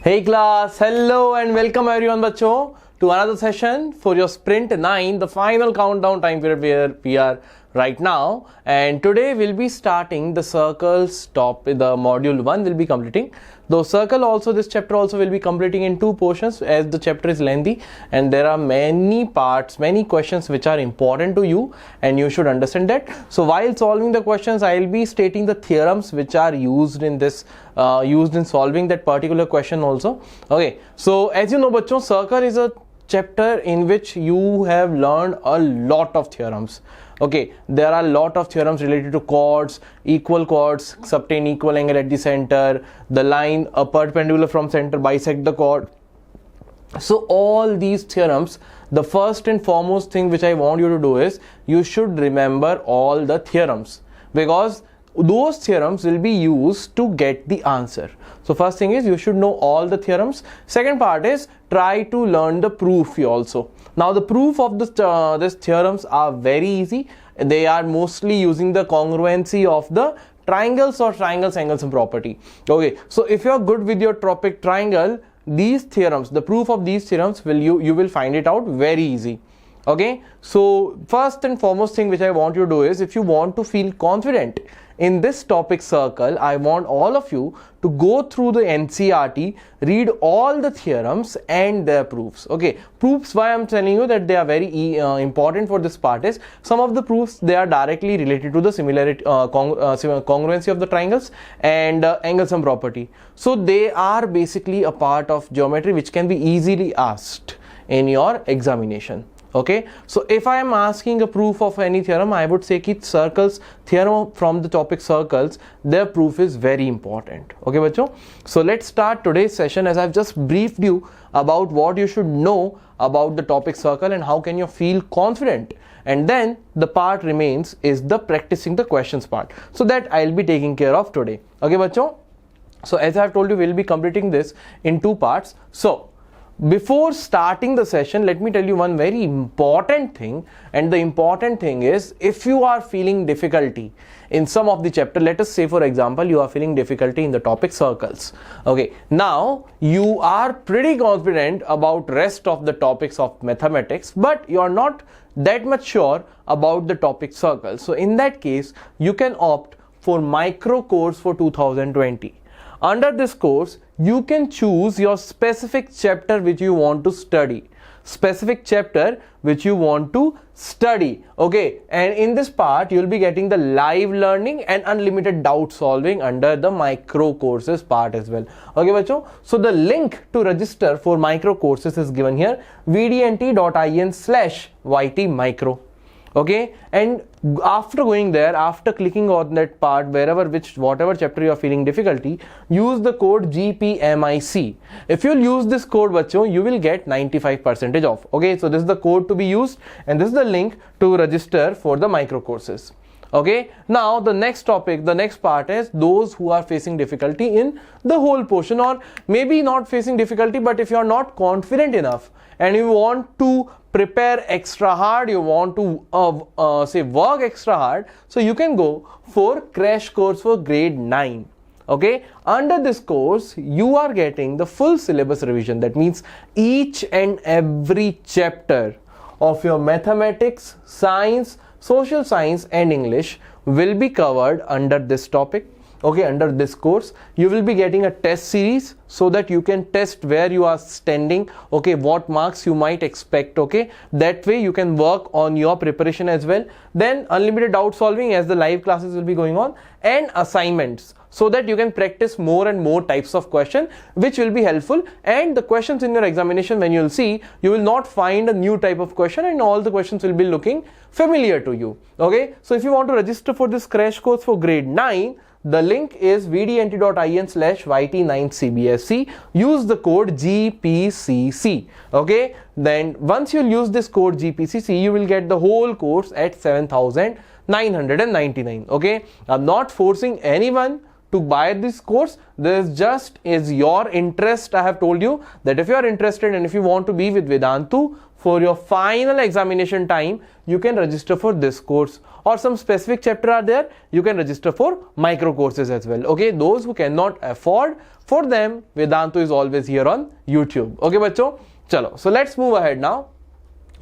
Hey class, hello and welcome everyone बच्चों to another session for your sprint 9, the final countdown time period where we are right now. And today we'll be starting the circles topic. The module 1 will be completing. Though circle also, this chapter also will be completing in 2 portions as the chapter is lengthy and there are many parts, many questions which are important to you and you should understand that. So while solving the questions, I will be stating the theorems which are used in this used in solving that particular question also. Okay, so as you know bachcho, circle is a chapter in which you have learned a lot of theorems. Okay, there are a lot of theorems related to chords, equal chords, subtend equal angle at the center, the line a perpendicular from center bisect the chord. So all these theorems, the first and foremost thing which I want you to do is you should remember all the theorems, because those theorems will be used to get the answer. So first thing is you should know all the theorems. Second part is try to learn the proof also. Now the proof of this theorems are very easy. They are mostly using the congruency of the triangles or triangles, angles and property. Okay, so if you are good with your topic triangle, these theorems, the proof of these theorems you will find it out very easy. Okay, so first and foremost thing which I want you to do is, if you want to feel confident in this topic circle, I want all of you to go through the NCERT, read all the theorems and their proofs. Okay, proofs, why I'm telling you that they are very important for this part is, some of the proofs they are directly related to the similarity congruency of the triangles and angles and property. So they are basically a part of geometry which can be easily asked in your examination. Okay, so if I am asking a proof of any theorem, I would say that circles theorem from the topic circles, their proof is very important. Okay bachcho, so let's start today's session. As I've just briefed you about what you should know about the topic circle and how can you feel confident, and then the part remains is the practicing the questions part, so that I'll be taking care of today. Okay bachcho, so as I've told you, we'll be completing this in 2 parts. So before starting the session, let me tell you one very important thing, and the important thing is, if you are feeling difficulty in some of the chapter, let us say for example you are feeling difficulty in the topic circles. Okay, now you are pretty confident about rest of the topics of mathematics, but you are not that much sure about the topic circles. So in that case you can opt for micro course for 2020. Under this course, you can choose your specific chapter which you want to study. Okay, and in this part you will be getting the live learning and unlimited doubt solving under the micro courses part as well. Okay bachcho, so the link to register for micro courses is given here, vdnt.in/yt micro. Okay, and after going there, after clicking on that part, whatever chapter you are feeling difficulty, use the code GPMIC. If you'll use this code bachcho, you will get 95% off. Okay, so this is the code to be used and this is the link to register for the micro courses. Okay, now the next topic, the next part is those who are facing difficulty in the whole portion, or maybe not facing difficulty, but if you are not confident enough and you want to prepare extra hard, you want to work extra hard, so you can go for crash course for grade 9. Okay, under this course you are getting the full syllabus revision. That means each and every chapter of your mathematics, science, social science and English will be covered under this topic. Okay, under this course you will be getting a test series so that you can test where you are standing. Okay, what marks you might expect. Okay, that way you can work on your preparation as well. Then unlimited doubt solving as the live classes will be going on, and assignments, so that you can practice more and more types of question which will be helpful. And the questions in your examination, when you will see, you will not find a new type of question and all the questions will be looking familiar to you. Okay, so if you want to register for this crash course for grade 9, the link is vdnt.in/yt9cbse. Use the code GPCC. Okay, then once you use this code GPCC, you will get the whole course at 7,999. Okay, I'm not forcing anyone to buy this course. This just is your interest. I have told you that if you are interested and if you want to be with Vedantu for your final examination time, you can register for this course, or some specific chapter are there, you can register for micro courses as well. Okay, those who cannot afford, for them Vedantu is always here on YouTube. Okay bachcho, chalo, so let's move ahead now.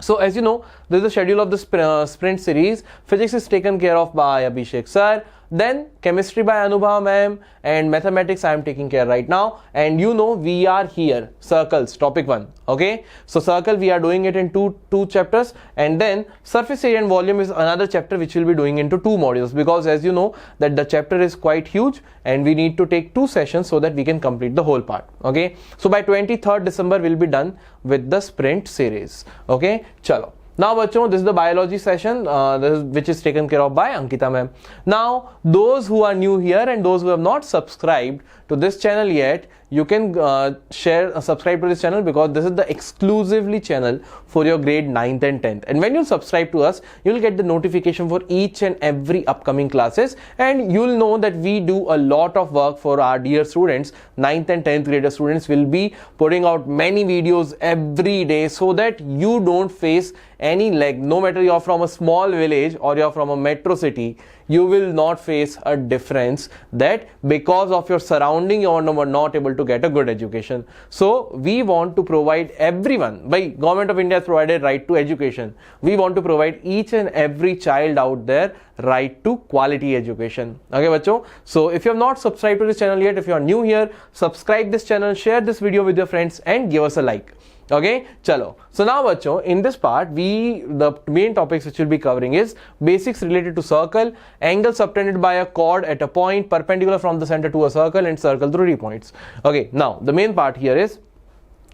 So as you know, this is the schedule of the sprint series. Physics is taken care of by Abhishek sir, then chemistry by Anubha ma'am, and mathematics I am taking care right now. And you know, we are here, circles, topic 1. Okay, so circle we are doing it in two chapters, and then surface area and volume is another chapter which we'll be doing into 2 modules, because as you know that the chapter is quite huge and we need to take 2 sessions so that we can complete the whole part. Okay, so by 23rd December we'll be done with the sprint series. Okay, chalo. Now bachcho, this is the biology session which is taken care of by Ankita ma'am. Now those who are new here and those who have not subscribed to this channel yet, you can subscribe to this channel, because this is the exclusively channel for your grade 9th and 10th. And when you subscribe to us, you will get the notification for each and every upcoming classes, and you'll know that we do a lot of work for our dear students. 9th and 10th grader students will be putting out many videos every day, so that you don't face any lag. No matter you're from a small village or you're from a metro city, you will not face a difference that because of your surrounding you are not able to get a good education. So we want to provide everyone, by Government of India has provided right to education, we want to provide each and every child out there right to quality education. Okay bachcho, so if you have not subscribed to this channel yet, if you are new here, subscribe this channel, share this video with your friends and give us a like. Okay, chalo. So now bachcho, in this part the main topics which we'll be covering is basics related to circle, angle subtended by a chord at a point perpendicular from the center to a circle, and circle through 3 points. Okay, now the main part here is,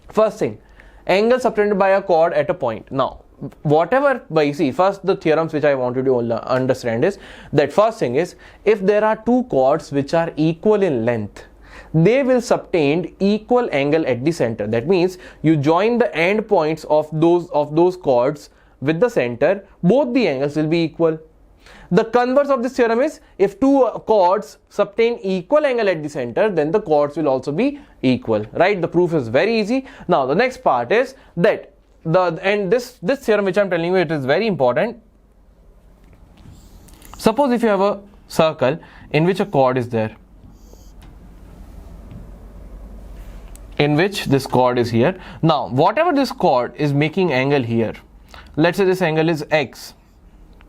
first thing, angle subtended by a chord at a point. Now whatever, by see, first the theorems which I want you to understand is that first thing is, if there are 2 chords which are equal in length, they will subtend equal angle at the center. That means you join the end points of those chords with the center, both the angles will be equal. The converse of this theorem is, if 2 chords subtend equal angle at the center, then the chords will also be equal, right? The proof is very easy. Now the next part is that this theorem which I am telling you, it is very important. Suppose if you have a circle in which a chord is there, in which this chord is here. Now whatever this chord is making angle here, let's say this angle is x.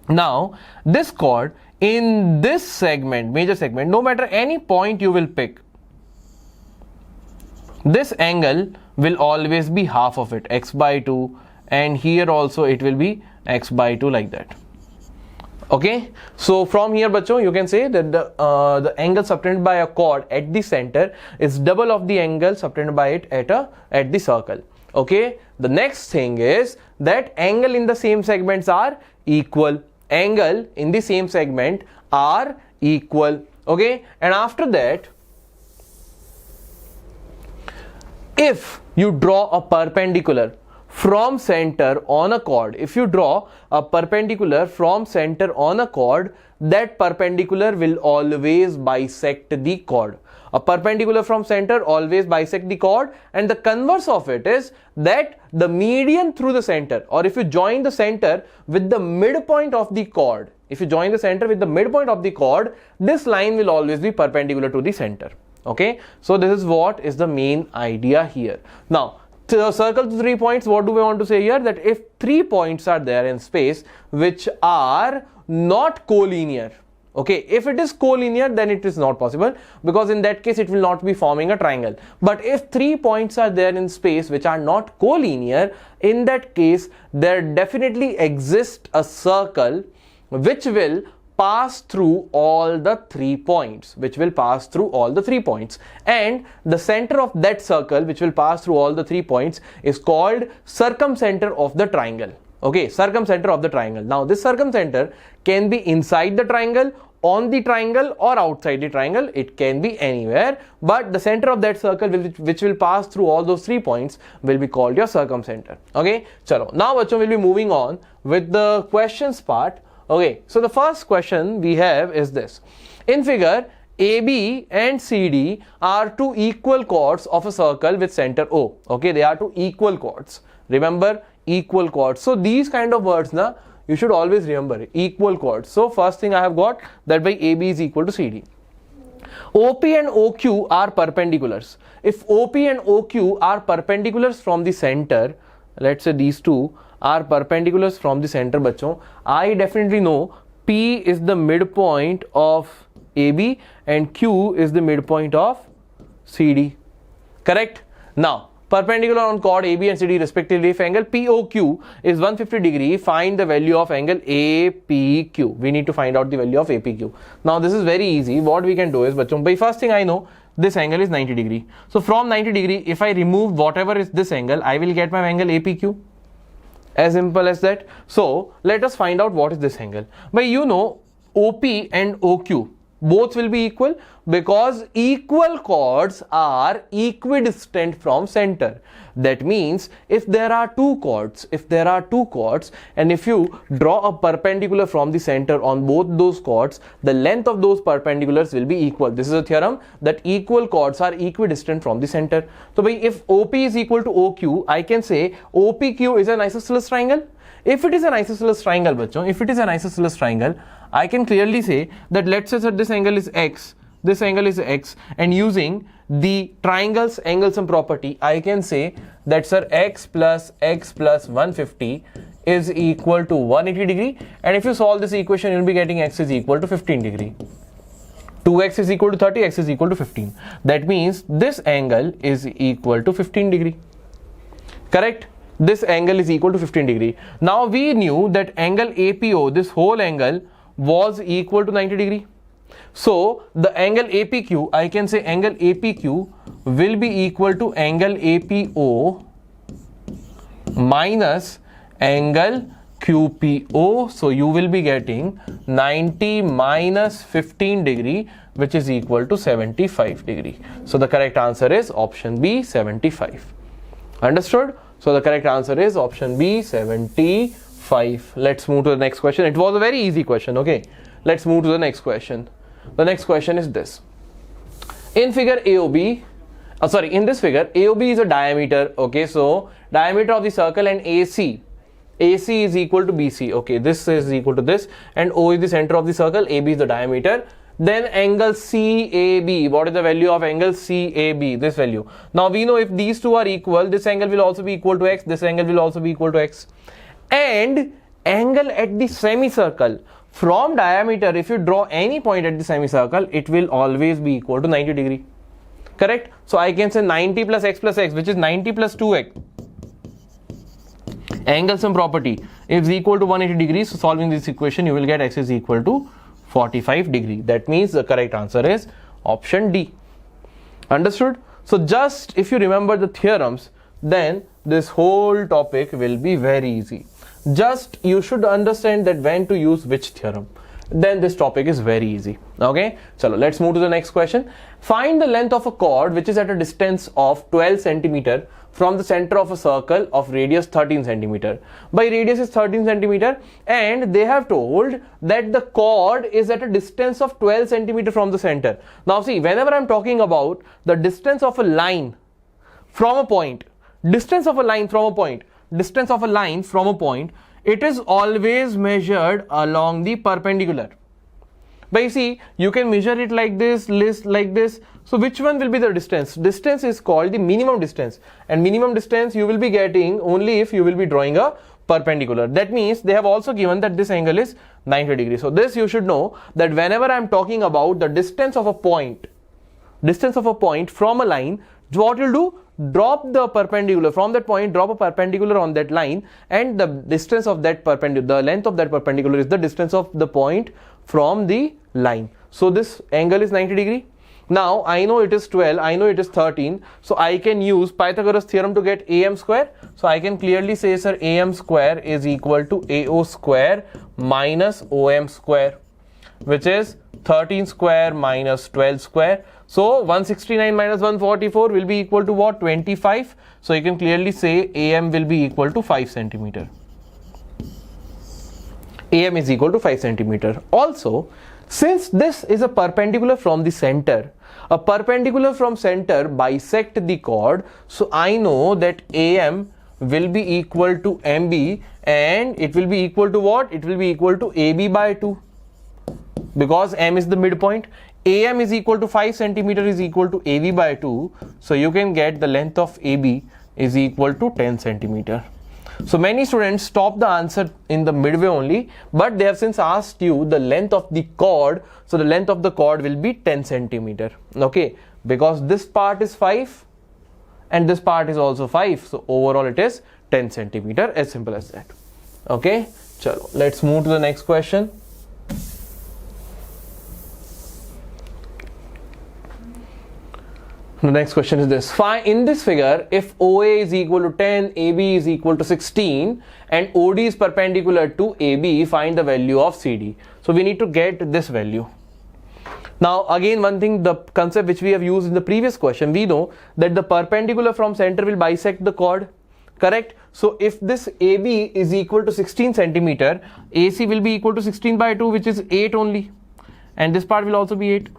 Now this chord in this segment, major segment, no matter any point you will pick, this angle will always be half of it, x by 2, and here also it will be x by 2, like that. Okay, so from here bachcho, you can say that the angle subtended by a chord at the center is double of the angle subtended by it at the circle. Okay, the next thing is that angle in the same segments are equal. Angle in the same segment are equal. Okay, and after that, if you draw a perpendicular from center on a chord, if you draw a perpendicular from center on a chord, that perpendicular will always bisect the chord. A perpendicular from center always bisect the chord, and the converse of it is that the median through the center, or if you join the center with the midpoint of the chord, if you join the center with the midpoint of the chord, this line will always be perpendicular to the center. Okay, so this is what is the main idea here. Now to circle to 3 points, what do we want to say here? That if 3 points are there in space which are not collinear, okay, if it is collinear then it is not possible, because in that case it will not be forming a triangle. But if 3 points are there in space which are not collinear, in that case there definitely exists a circle which will pass through all the 3 points, and the center of that circle which will pass through all the 3 points is called circumcenter of the triangle. Okay, circumcenter of the triangle. Now this circumcenter can be inside the triangle, on the triangle, or outside the triangle. It can be anywhere, but the center of that circle which will pass through all those 3 points will be called your circumcenter. Okay, chalo. Now bachcho, we'll be moving on with the questions part. Okay, so the first question we have is this. In figure, AB and CD are 2 equal chords of a circle with center O. Okay, they are 2 equal chords. Remember, equal chords. So these kind of words na, you should always remember equal chords. So first thing I have got that by AB is equal to CD. OP and OQ are perpendiculars. If OP and OQ are perpendiculars from the center, let's say these two are perpendiculars from the center, bachon, I definitely know P is the midpoint of AB and Q is the midpoint of CD. Correct? Now, perpendicular on chord AB and CD respectively, if angle POQ is 150 degree, find the value of angle APQ. We need to find out the value of APQ. Now this is very easy. What we can do is, bachon, by first thing I know this angle is 90 degree. So from 90 degree, if I remove whatever is this angle, I will get my angle APQ. As simple as that. So let us find out what is this angle. But you know OP and OQ both will be equal because equal chords are equidistant from center. That means if there are two chords and if you draw a perpendicular from the center on both those chords, the length of those perpendiculars will be equal. This is a theorem that equal chords are equidistant from the center. So if OP is equal to OQ, I can say OPQ is an isosceles triangle. If it is an isosceles triangle, bachon, if it is an isosceles triangle, I can clearly say that let's say that this angle is X, this angle is X, and using the triangle's angle sum property, I can say that sir X plus 150 is equal to 180 degree, and if you solve this equation, you'll be getting X is equal to 15 degree. 2x is equal to 30, x is equal to 15. That means this angle is equal to 15 degree. Correct? This angle is equal to 15 degree. Now we knew that angle APO, this whole angle, was equal to 90 degree. So the angle APQ, I can say angle APQ will be equal to angle APO minus angle QPO. So you will be getting 90 minus 15 degree, which is equal to 75 degree. So the correct answer is option B, 75. Understood? So the correct answer is option B, 75. Let's move to the next question. It was a very easy question. Okay, let's move to the next question. The next question is this. In figure AOB, in this figure, AOB is a diameter. Okay, so diameter of the circle and AC is equal to BC. Okay, this is equal to this, and O is the center of the circle, AB is the diameter. Then angle CAB, what is the value of angle CAB? This value. Now we know if these two are equal, this angle will also be equal to X, this angle will also be equal to X. And angle at the semicircle, from diameter, if you draw any point at the semicircle, it will always be equal to 90 degree. Correct? So I can say 90 plus X, which is 90 plus 2X. Angle sum property is equal to 180 degrees. So solving this equation, you will get X is equal to 45 degree. That means the correct answer is option D. Understood? So just if you remember the theorems, then this whole topic will be very easy. Just you should understand that when to use which theorem. Then this topic is very easy. Okay, so let's move to the next question. Find the length of a chord which is at a distance of 12 centimeter from the center of a circle of radius 13 centimeter. By radius is 13 centimeter, and they have told that the chord is at a distance of 12 centimeter from the center. Now see, whenever I'm talking about the distance of a line from a point, distance of a line from a point, it is always measured along the perpendicular. But you see, you can measure it like this, like this. So which one will be the distance? Distance is called the minimum distance, and minimum distance you will be getting only if you will be drawing a perpendicular. That means they have also given that this angle is 90 degrees. So this you should know that whenever I am talking about the distance of a point from a line, what you'll do? Drop the perpendicular from that point, drop a perpendicular on that line, and the distance of that perpendicular, the length of that perpendicular is the distance of the point from the line. So this angle is 90 degree. Now I know it is 12, I know it is 13, so I can use Pythagoras theorem to get AM square. So I can clearly say, sir, AM square is equal to AO square minus OM square, which is 13 square minus 12 square. So 169 minus 144 will be equal to what? 25. So you can clearly say AM will be equal to 5 centimeter. AM is equal to 5 centimeter. Also, since this is a perpendicular from the center, a perpendicular from center bisect the chord, so I know that AM will be equal to MB, and it will be equal to what? It will be equal to AB by 2, because M is the midpoint. AM is equal to 5 centimeter is equal to AB by 2. So you can get the length of AB is equal to 10 centimeter. So many students stop the answer in the midway only, but they have since asked you the length of the chord. So the length of the chord will be 10 centimeter. Okay, because this part is 5 and this part is also 5. So overall it is 10 centimeter, as simple as that. Okay, chalo, let's move to the next question. The next question is this. In this figure, if OA is equal to 10, AB is equal to 16 and OD is perpendicular to AB, find the value of CD. So we need to get this value. Now again, one thing, the concept which we have used in the previous question, we know that the perpendicular from center will bisect the chord, correct? So if this AB is equal to 16 centimeter, AC will be equal to 16 by 2, which is 8 only, and this part will also be 8.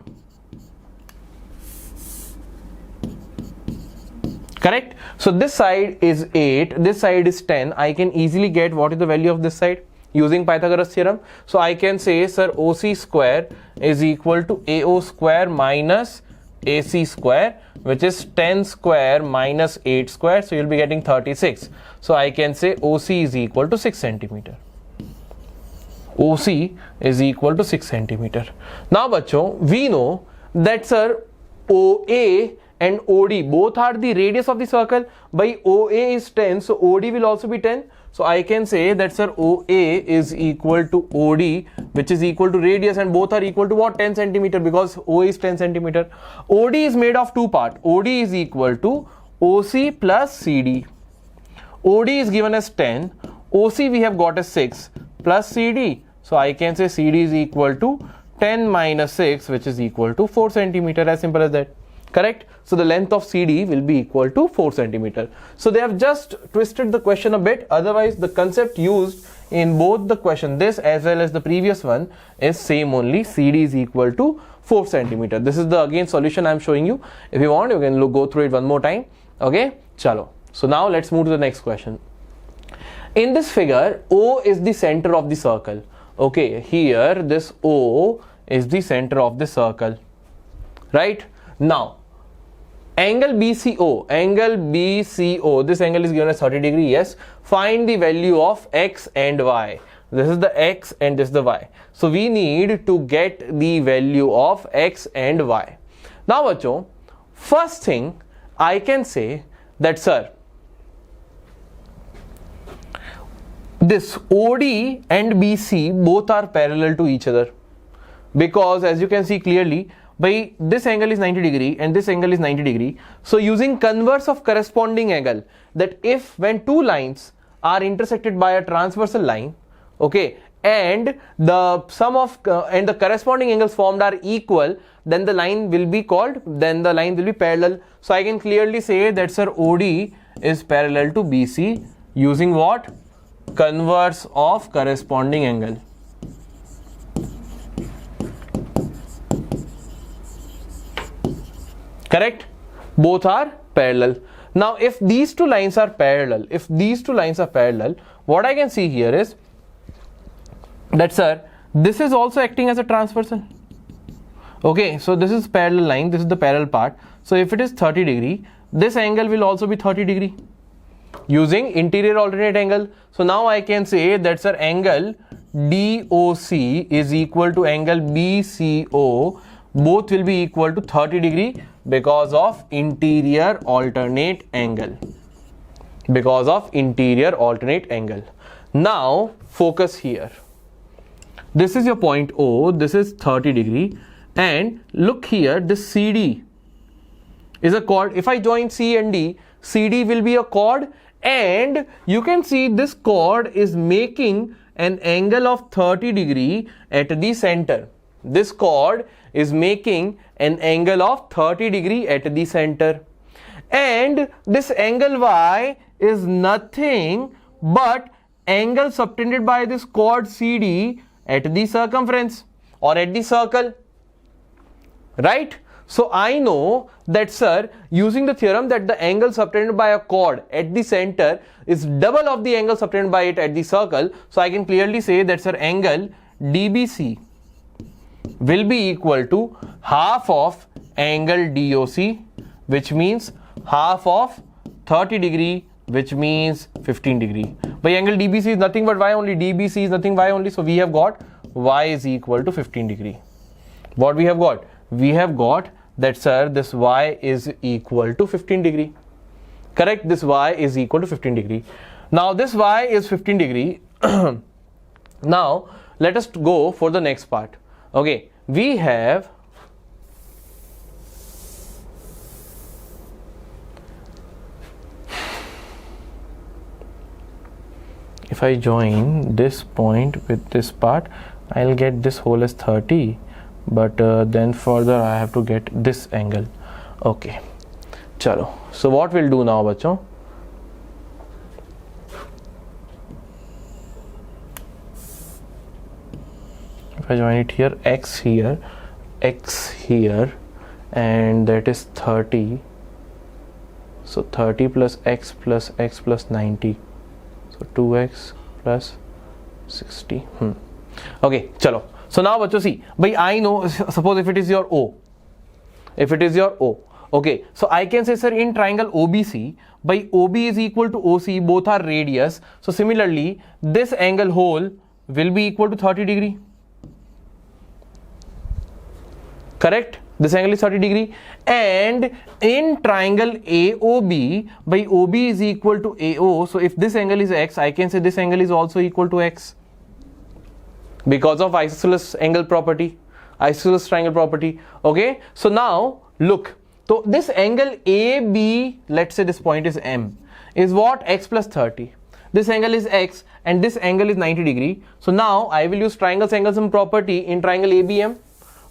Correct? So this side is 8, this side is 10. I can easily get what is the value of this side using Pythagoras theorem. So I can say, sir, OC square is equal to AO square minus AC square, which is 10 square minus 8 square. So you'll be getting 36. So I can say OC is equal to 6 centimeter. OC is equal to 6 centimeter. Now, bacho, we know that, sir, OA and OD both are the radius of the circle. By OA is 10, so OD will also be 10. So I can say that, sir, OA is equal to OD, which is equal to radius, and both are equal to what? 10 centimeter, because OA is 10 centimeter. OD is made of two parts. OD is equal to OC plus CD. OD is given as 10, OC we have got as 6 plus CD. So I can say CD is equal to 10 minus 6, which is equal to 4 centimeter, as simple as that. Correct? So the length of CD will be equal to 4 centimeter. So they have just twisted the question a bit. Otherwise, the concept used in both the question, this as well as the previous one, is same only. CD is equal to 4 centimeter. This is the again solution I am showing you. If you want, you can go through it one more time. Okay, chalo. So now let's move to the next question. In this figure, O is the center of the circle. Okay, here this O is the center of the circle. Right? Now, angle BCO, this angle is given as 30 degree, yes. Find the value of X and Y. This is the X and this is the Y. So we need to get the value of X and Y. Now, bacho, first thing I can say that, sir, this OD and BC both are parallel to each other, because as you can see clearly, by this angle is 90 degree and this angle is 90 degree. So using converse of corresponding angle, that if when two lines are intersected by a transversal line, okay, and the sum of and the corresponding angles formed are equal, then the line will be parallel. So I can clearly say that, sir, OD is parallel to BC using what? Converse of corresponding angle. Correct? Both are parallel. Now, if these two lines are parallel, what I can see here is that, sir, this is also acting as a transversal. Okay, so this is parallel line, this is the parallel part. So if it is 30 degree, this angle will also be 30 degree using interior alternate angle. So now I can say that, sir, angle DOC is equal to angle BCO. Both will be equal to 30 degree because of interior alternate angle. Now focus here. This is your point O, this is 30 degree, and look here, this CD is a chord. If I join C and D, CD will be a chord, and you can see this chord is making an angle of 30 degree at the center. This chord is making an angle of 30 degree at the center, and this angle Y is nothing but angle subtended by this chord CD at the circumference or at the circle, right? So I know that, sir, using the theorem that the angle subtended by a chord at the center is double of the angle subtended by it at the circle. So I can clearly say that, sir, angle DBC will be equal to half of angle DOC, which means half of 30 degree, which means 15 degree. By angle DBC is nothing but y only, DBC is nothing y only, so we have got y is equal to 15 degree. What we have got? We have got that, sir, this y is equal to 15 degree. Correct? This y is equal to 15 degree. Now this y is 15 degree. Now let us go for the next part. Okay, we have if I join this point with this part, I'll get this whole as 30, but then further I have to get this angle. Okay, chalo. So what we'll do now, bachcho, if I join it here, x here, and that is 30. So 30 plus x plus 90. So 2x plus 60. Okay, chalo. So now bachcho, see, by I know, suppose if it is your O, okay, so I can say, sir, in triangle OBC, by OB is equal to OC, both are radius. So similarly, this angle whole will be equal to 30 degree. Correct? This angle is 30 degree. And in triangle AOB, by OB is equal to AO, so if this angle is x, I can say this angle is also equal to x, because of isosceles angle property, isosceles triangle property. Okay, so now look, so this angle AB, let's say this point is M, is what? X plus 30. This angle is x and this angle is 90 degree. So now I will use triangles angle sum property in triangle ABM.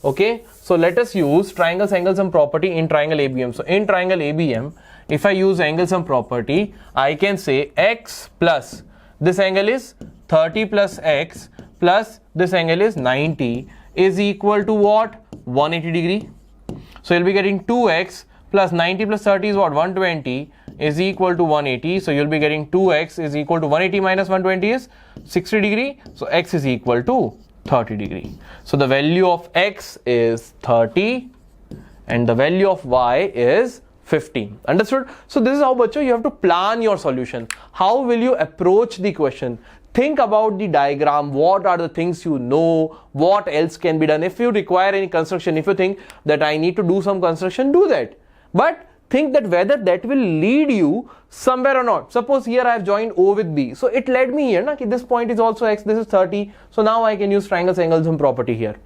Okay, so let us use triangles angle sum property in triangle ABM. So in triangle ABM, if I use angle sum property, I can say x plus this angle is 30 plus x plus this angle is 90 is equal to what? 180 degree. So you'll be getting 2x plus 90 plus 30 is what? 120 is equal to 180. So you'll be getting 2x is equal to 180 minus 120 is 60 degree. So x is equal to 30 degree. So the value of x is 30 and the value of y is 15. Understood? So this is how, bachcho, you have to plan your solution. How will you approach the question? Think about the diagram. What are the things you know? What else can be done? If you require any construction, if you think that I need to do some construction, do that. But think that whether that will lead you somewhere or not. Suppose here I have joined O with B. So it led me here. This point is also x. This is 30. So now I can use triangles angle sum property here.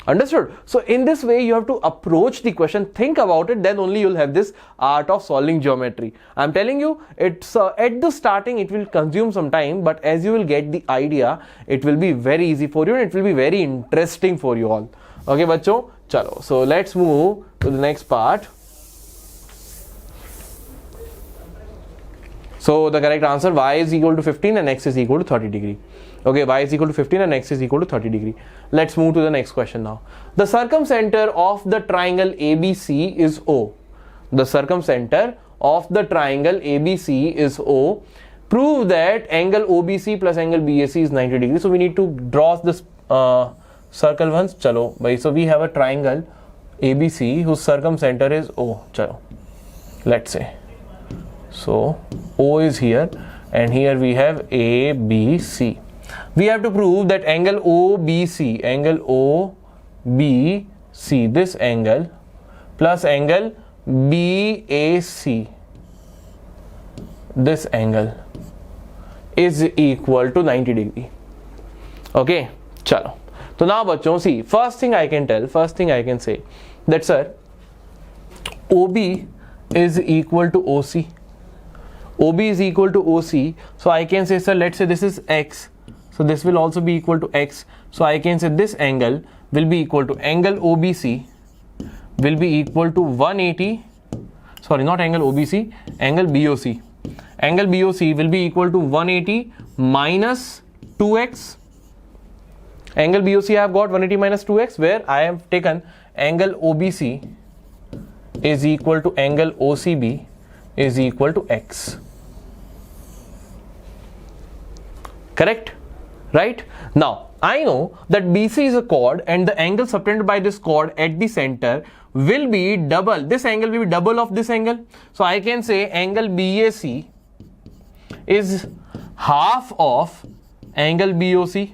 Understood? So in this way you have to approach the question, think about it, then only you'll have this art of solving geometry. I'm telling you, it's at the starting it will consume some time, but as you will get the idea, it will be very easy for you and it will be very interesting for you all. Okay, bachcho, chalo. So let's move to the next part. So the correct answer, y is equal to 15 and x is equal to 30 degree. Okay, y is equal to 15 and x is equal to 30 degree. Let's move to the next question now. The circumcenter of the triangle ABC is O. The circumcenter of the triangle ABC is O. Prove that angle OBC plus angle BAC is 90 degrees. So we need to draw this circle once. Chalo, bhai. So we have a triangle ABC whose circumcenter is O. Chalo, let's say. So O is here and here we have ABC. We have to prove that angle OBC, this angle plus angle BAC, this angle is equal to 90 degree. Okay, chalo. So now bachcho, see, first thing I can say that, sir, OB is equal to OC. OB is equal to OC. So I can say, sir, let's say this is x. So this will also be equal to x. So I can say this angle will be equal to angle OBC will be equal to 180. Sorry, not angle OBC, angle BOC. Angle BOC will be equal to 180 minus 2x. Angle BOC I have got 180 minus 2x, where I have taken angle OBC is equal to angle OCB is equal to x. Correct? Right? Now, I know that BC is a chord and the angle subtended by this chord at the center will be double. This angle will be double of this angle. So I can say angle BAC is half of angle BOC,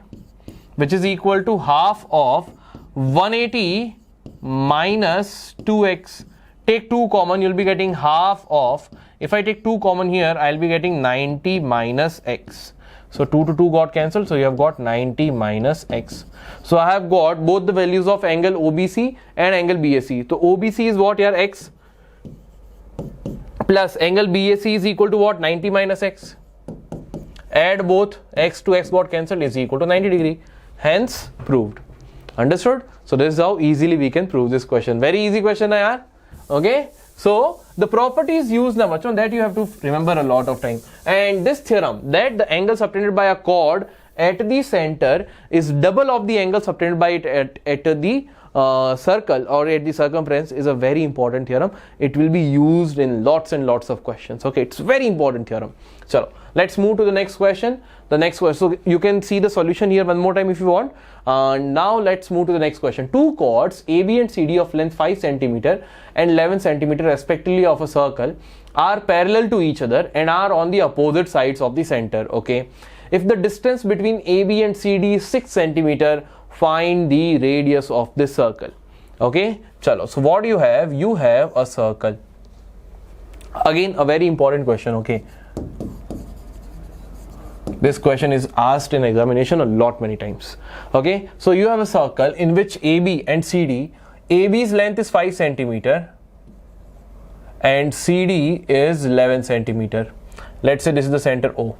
which is equal to half of 180 minus 2x. Take 2 common, you'll be getting half of, if I take 2 common here, I'll be getting 90 minus x. So 2 to 2 got cancelled, so you have got 90 minus x. So I have got both the values of angle OBC and angle BAC. So OBC is what here, x, plus angle BAC is equal to what, 90 minus x. Add both, x to x got cancelled, is equal to 90 degree. Hence proved. Understood? So this is how easily we can prove this question. Very easy question, yaar. Okay, so the properties used now, that you have to remember a lot of time. And this theorem that the angle subtended by a chord at the center is double of the angle subtended by it at the circle or at the circumference is a very important theorem. It will be used in lots and lots of questions. Okay, it's very important theorem. So let's move to the next question. So you can see the solution here one more time if you want. Now let's move to the next question. Two chords AB and CD of length 5 cm and 11 cm respectively of a circle are parallel to each other and are on the opposite sides of the center. Okay, if the distance between AB and CD is 6 cm, find the radius of this circle. Okay, chalo. So what do you have? You have a circle. Again, a very important question. Okay, this question is asked in examination a lot many times. Okay, so you have a circle in which AB and CD, AB's length is 5 cm and CD is 11 cm. Let's say this is the center O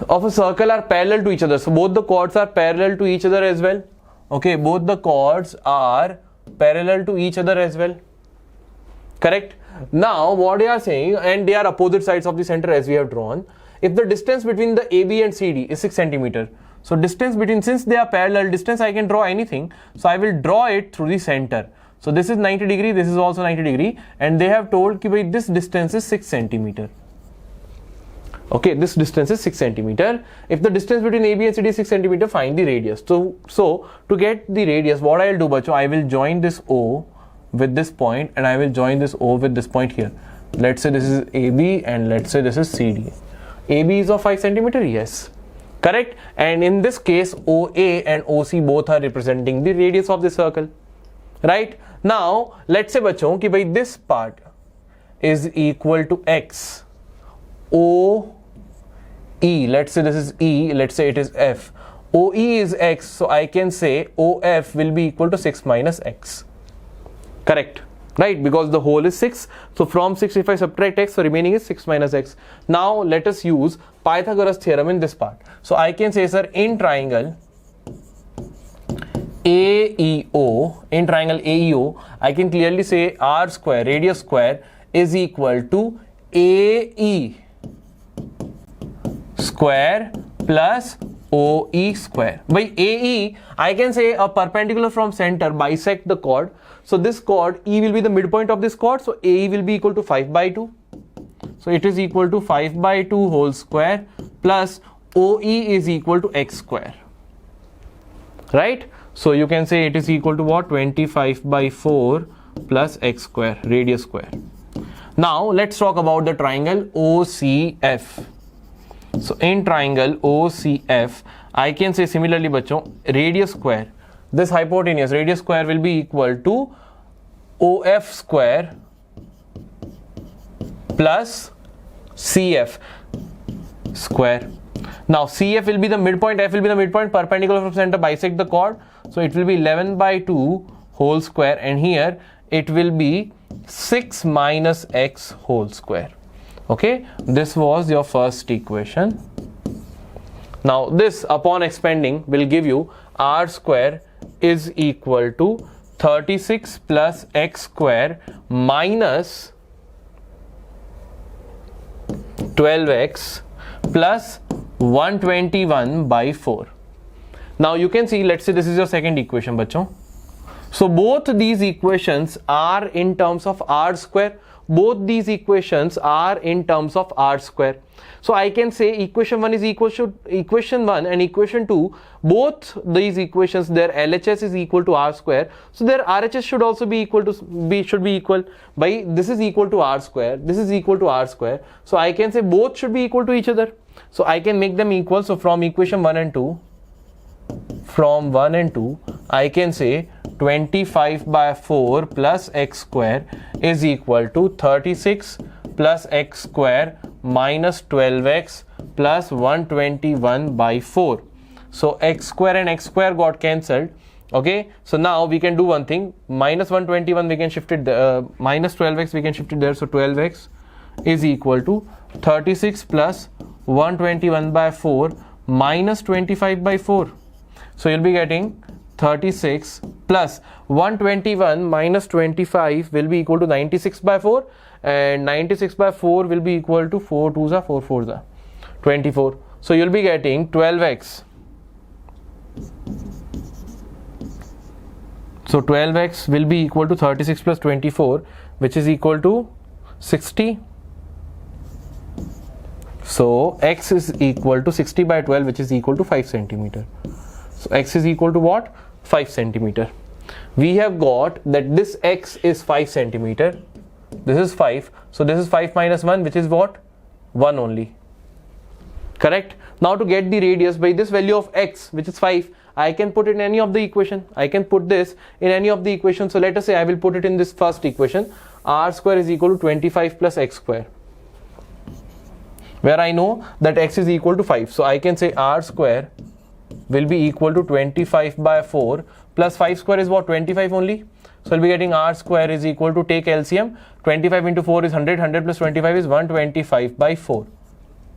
of a circle are parallel to each other. So both the chords are parallel to each other as well. Okay, both the chords are parallel to each other as well. Correct? Now what they are saying, and they are opposite sides of the center as we have drawn. If the distance between the AB and CD is 6 cm, so distance between, since they are parallel distance, I can draw anything. So I will draw it through the center. So this is 90 degree, this is also 90 degree, and they have told that this distance is 6 cm. Okay, this distance is 6 cm. If the distance between AB and CD is 6 cm, find the radius. So to get the radius, what I will do, bacho, I will join this O with this point and I will join this O with this point here. Let's say this is AB and let's say this is CD. AB is of 5 cm, yes. Correct? And in this case, OA and OC both are representing the radius of the circle. Right? Now, let's say, bacho, ki bhai this part is equal to X. OE, let's say this is E, let's say it is F. OE is X, so I can say OF will be equal to 6 minus X. Correct? Right? Because the whole is 6. So from 6, if I subtract X, so remaining is 6 minus X. Now let us use Pythagoras theorem in this part. So I can say, sir, in triangle AEO, I can clearly say R square, radius square is equal to AE square plus OE square. By AE, I can say a perpendicular from center bisect the chord. So this chord, E will be the midpoint of this chord. So AE will be equal to 5 by 2. So it is equal to 5 by 2 whole square plus OE is equal to X square. Right? So you can say it is equal to what? 25 by 4 plus X square, radius square. Now let's talk about the triangle OCF. So in triangle OCF, I can say similarly, bacho, radius square, this hypotenuse radius square will be equal to OF square plus CF square. Now CF will be the midpoint, F will be the midpoint, perpendicular from center, bisect the chord. So it will be 11 by 2 whole square, and here it will be 6 minus X whole square. Okay, this was your first equation. Now this, upon expanding, will give you R square is equal to 36 plus X square minus 12X plus 121 by 4. Now you can see, let's say this is your second equation, bacho. So both these equations are in terms of r square. Both these equations are in terms of r square. So I can say equation 1 is equal to equation 1 and equation 2, both these equations, their LHS is equal to r square. So their RHS should also be equal to should be equal by, this is equal to r square, this is equal to r square. So I can say both should be equal to each other. So I can make them equal. So from equation 1 and 2, from 1 and 2, I can say 25 by 4 plus x square is equal to 36 plus x square minus 12x plus 121 by 4. So x square and x square got cancelled. Okay, so now we can do one thing. Minus 121 we can shift it minus 12x we can shift it there. So 12x is equal to 36 plus 121 by 4 minus 25 by 4. So you'll be getting 36 plus 121 minus 25 will be equal to 96 by 4, and 96 by 4 will be equal to 4 2s are 4 4s are 24. So you'll be getting 12x. So 12x will be equal to 36 plus 24, which is equal to 60. So x is equal to 60 by 12, which is equal to 5 centimeter. So x is equal to what? 5 centimeter. We have got that this x is 5 centimeter. This is 5. So this is 5 minus 1, which is what? 1 only. Correct? Now to get the radius by this value of x, which is 5, I can put it in any of the equation. I can put this in any of the equations. So let us say I will put it in this first equation. R square is equal to 25 plus x square, where I know that x is equal to 5. So I can say r square will be equal to 25 by 4 plus 5 square is what? 25 only. So I'll be getting r square is equal to, take LCM, 25 into 4 is 100, 100 plus 25 is 125 by 4.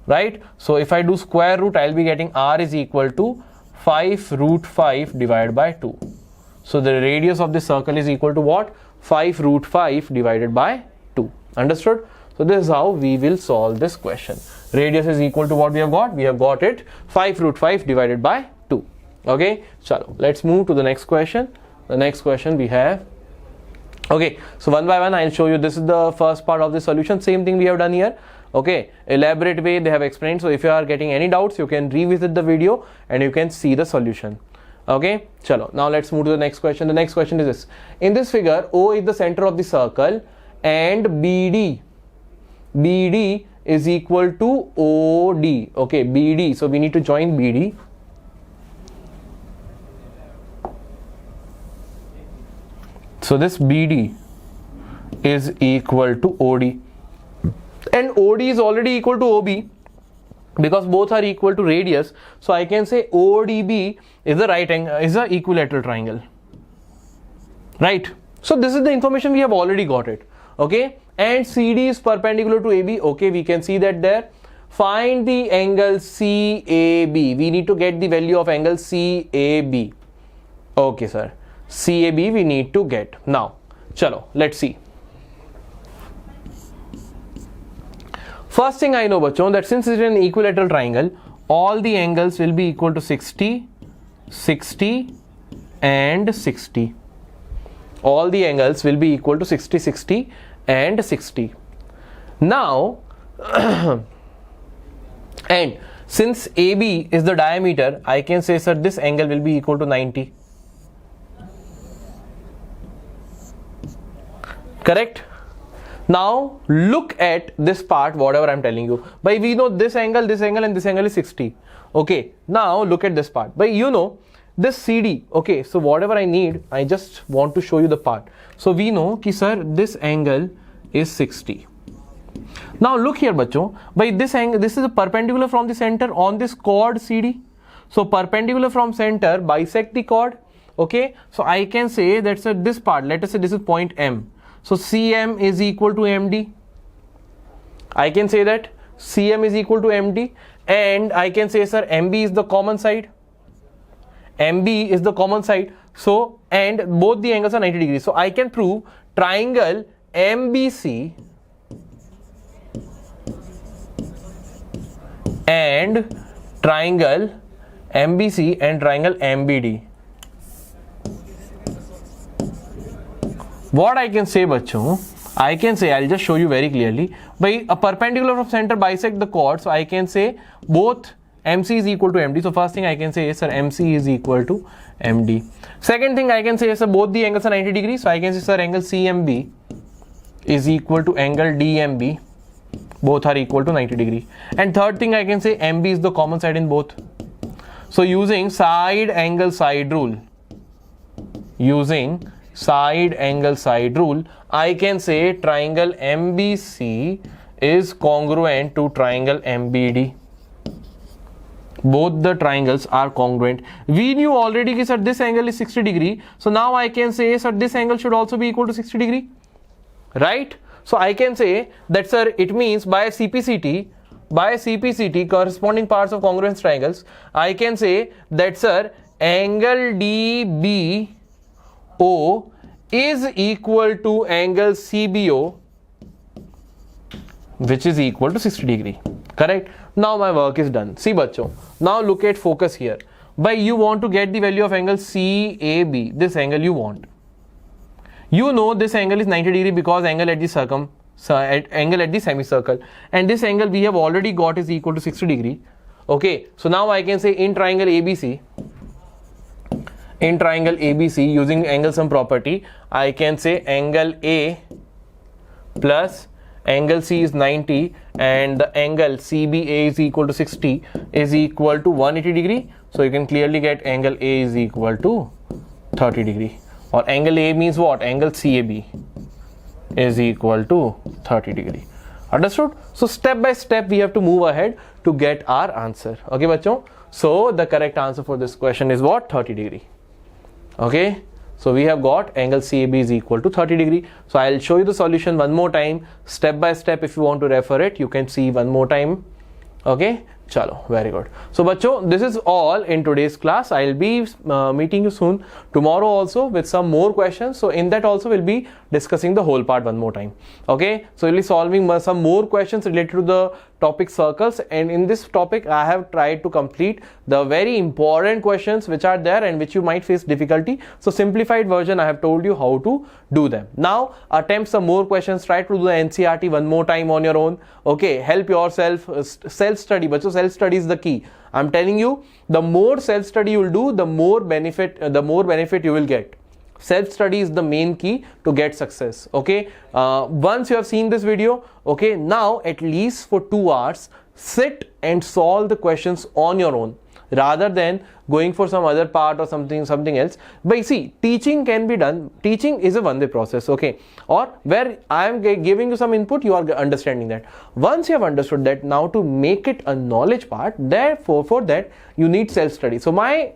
Right? So if I do square root, I'll be getting r is equal to 5 root 5 divided by 2. So the radius of this circle is equal to what? 5 root 5 divided by 2. Understood? So this is how we will solve this question. Radius is equal to what we have got? We have got it 5 root 5 divided by 2. Okay, chalo, let's move to the next question. The next question we have. Okay, so one by one I'll show you. This is the first part of the solution. Same thing we have done here. Okay, elaborate way they have explained. So if you are getting any doubts, you can revisit the video and you can see the solution. Okay, chalo, now let's move to the next question. The next question is this. In this figure, O is the center of the circle and BD is equal to OD. Okay, BD. So we need to join BD. So this BD is equal to OD. And OD is already equal to OB because both are equal to radius. So I can say ODB is the right angle, is the equilateral triangle. Right? So this is the information we have already got it. Okay? And CD is perpendicular to AB. Okay, we can see that there. Find the angle CAB. We need to get the value of angle CAB. Okay, sir. CAB we need to get. Now, chalo, let's see. First thing I know, bachon, that since it is an equilateral triangle, all the angles will be equal to 60, 60 and 60. All the angles will be equal to 60, 60 and 60. Now, and since AB is the diameter, I can say, sir, this angle will be equal to 90. Correct? Now look at this part, whatever I'm telling you. But we know this angle and this angle is 60. Okay, now look at this part. But you know this CD. Okay, so whatever I need, I just want to show you the part. So we know ki sir, this angle is 60. Now look here, bacho. By this angle, this is a perpendicular from the center on this chord CD. So perpendicular from center bisect the chord. Okay, so I can say that, sir, this part, let us say this is point M. So CM is equal to MD. I can say that CM is equal to MD, and I can say, sir, MB is the common side. MB is the common side. So, and both the angles are 90 degrees. So I can prove triangle MBC and triangle MBC and triangle MBD what I can say bachcho, I can say, I'll just show you very clearly, by a perpendicular from center bisect the chord, so I can say both MC is equal to MD. So first thing I can say is, sir, MC is equal to MD. Second thing I can say is, sir, both the angles are 90 degrees, so I can say, sir, angle CMB is equal to angle DMB, both are equal to 90 degree. And third thing I can say, MB is the common side in both. So using side angle side rule, I can say triangle MBC is congruent to triangle MBD. Both the triangles are congruent. We knew already that, sir, this angle is 60 degree. So now I can say, sir, this angle should also be equal to 60 degree. Right? So I can say that, sir, it means by CPCT corresponding parts of congruence triangles, I can say that, sir, angle DBO is equal to angle CBO, which is equal to 60 degree. Correct? Now my work is done. See bachcho, now look at focus here. By you want to get the value of angle CAB, this angle you want. You know this angle is 90 degree because angle at the angle at the semicircle, and this angle we have already got is equal to 60 degree. Okay, so now I can say in triangle ABC using angle sum property, I can say angle A plus angle C is 90 and the angle CBA is equal to 60 is equal to 180 degree. So you can clearly get angle A is equal to 30 degree, or angle A means what? Angle CAB is equal to 30 degree. Understood? So step by step we have to move ahead to get our answer. Okay bachcho, so the correct answer for this question is what? 30 degree. Okay, so we have got angle CAB is equal to 30 degree. So I'll show you the solution one more time, step by step. If you want to refer it, you can see one more time. Okay, chalo, very good. So bachcho, this is all in today's class. I'll be meeting you soon tomorrow also with some more questions. So in that also we'll be discussing the whole part one more time. Okay, so we'll be solving some more questions related to the topic circles, and in this topic I have tried to complete the very important questions which are there and which you might face difficulty. So simplified version I have told you how to do them. Now attempt some more questions, try to do the NCERT one more time on your own. Okay, help yourself, self-study, but so self-study is the key. I'm telling you, the more self-study you will do, the more benefit you will get. Self-study is the main key to get success. Okay, once you have seen this video, okay, now at least for 2 hours sit and solve the questions on your own rather than going for some other part or something else. But see, teaching can be done. Teaching is a one-day process, okay, or where I am giving you some input, you are understanding that. Once you have understood that, now to make it a knowledge part, therefore for that you need self-study. So my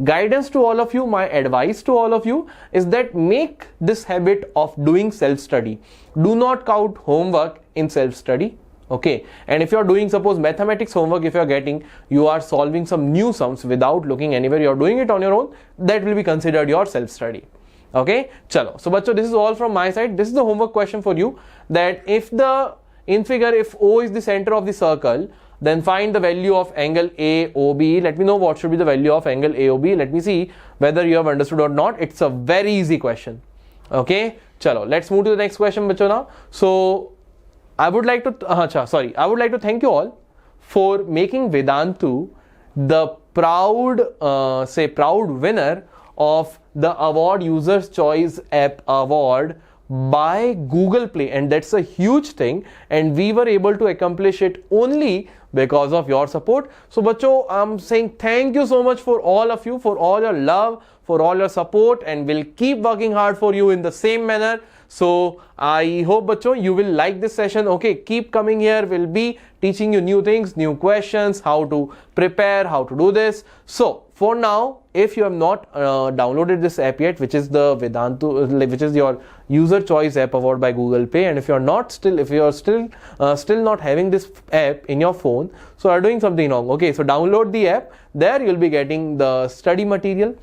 guidance to all of you, my advice to all of you is that make this habit of doing self-study. Do not count homework in self-study. Okay, and if you are doing, suppose mathematics homework, if you are getting, you are solving some new sums without looking anywhere, you are doing it on your own, that will be considered your self-study. Okay, chalo. So bachcho, this is all from my side. This is the homework question for you, that if in figure, if O is the center of the circle, then find the value of angle AOB. Let me know what should be the value of angle AOB. Let me see whether you have understood or not. It's a very easy question. Okay, chalo. Let's move to the next question, bachcho, now. So I would like to thank you all for making Vedantu the proud winner of the award Users Choice App Award by Google Play, and that's a huge thing, and we were able to accomplish it only because of your support. So bachcho, I'm saying thank you so much for all of you, for all your love, for all your support, and we'll keep working hard for you in the same manner. So I hope bachcho you will like this session. Okay, keep coming here. We'll be teaching you new things, new questions, how to prepare, how to do this. So for now, if you have not downloaded this app yet, which is the Vedantu, which is your User Choice App Award by Google Play, and if you are still not having this app in your phone, so you are doing something wrong. Okay, so download the app. There you'll be getting the study material,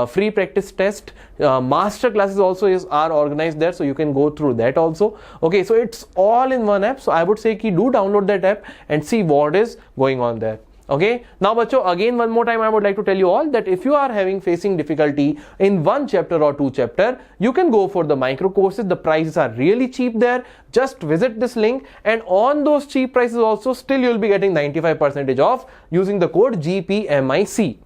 free practice test, master classes also are organized there, so you can go through that also. Okay, so it's all in one app. So I would say do download that app and see what is going on there. Okay, now bachcho, again one more time I would like to tell you all that if you are facing difficulty in one chapter or two chapter, you can go for the micro courses. The prices are really cheap there. Just visit this link, and on those cheap prices also still you will be getting 95% off using the code GPMIC.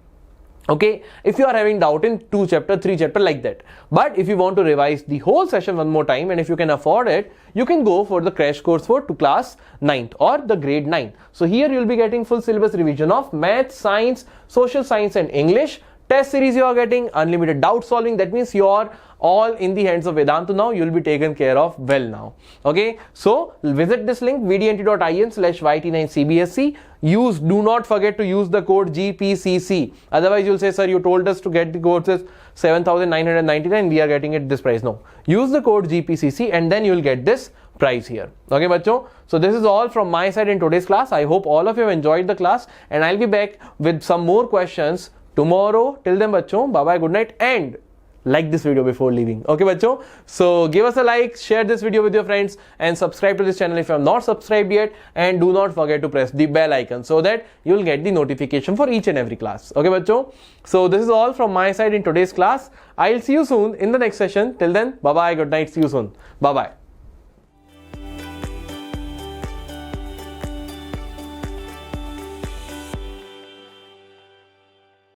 Okay, if you are having doubt in 2 chapter, 3 chapter, like that. But if you want to revise the whole session one more time, and if you can afford it, you can go for the crash course for to class 9th or the grade 9. So here you will be getting full syllabus revision of math, science, social science and English. Test series you are getting, unlimited doubt solving. That means you are all in the hands of Vedantu now. You will be taken care of well now. Okay, so visit this link vdnt.in/YT9CBSE. Do not forget to use the code GPCC. Otherwise you'll say, sir, you told us to get the courses 7,999. We are getting it this price. No, use the code GPCC and then you'll get this price here. Okay, bachcho. So this is all from my side in today's class. I hope all of you have enjoyed the class, and I'll be back with some more questions tomorrow. Till then, bachcho, bye bye, good night, and like this video before leaving. Okay, bachcho. So give us a like, share this video with your friends, and subscribe to this channel if you have not subscribed yet. And do not forget to press the bell icon so that you will get the notification for each and every class. Okay, bachcho. So this is all from my side in today's class. I'll see you soon in the next session. Till then, bye bye, good night, see you soon. Bye bye.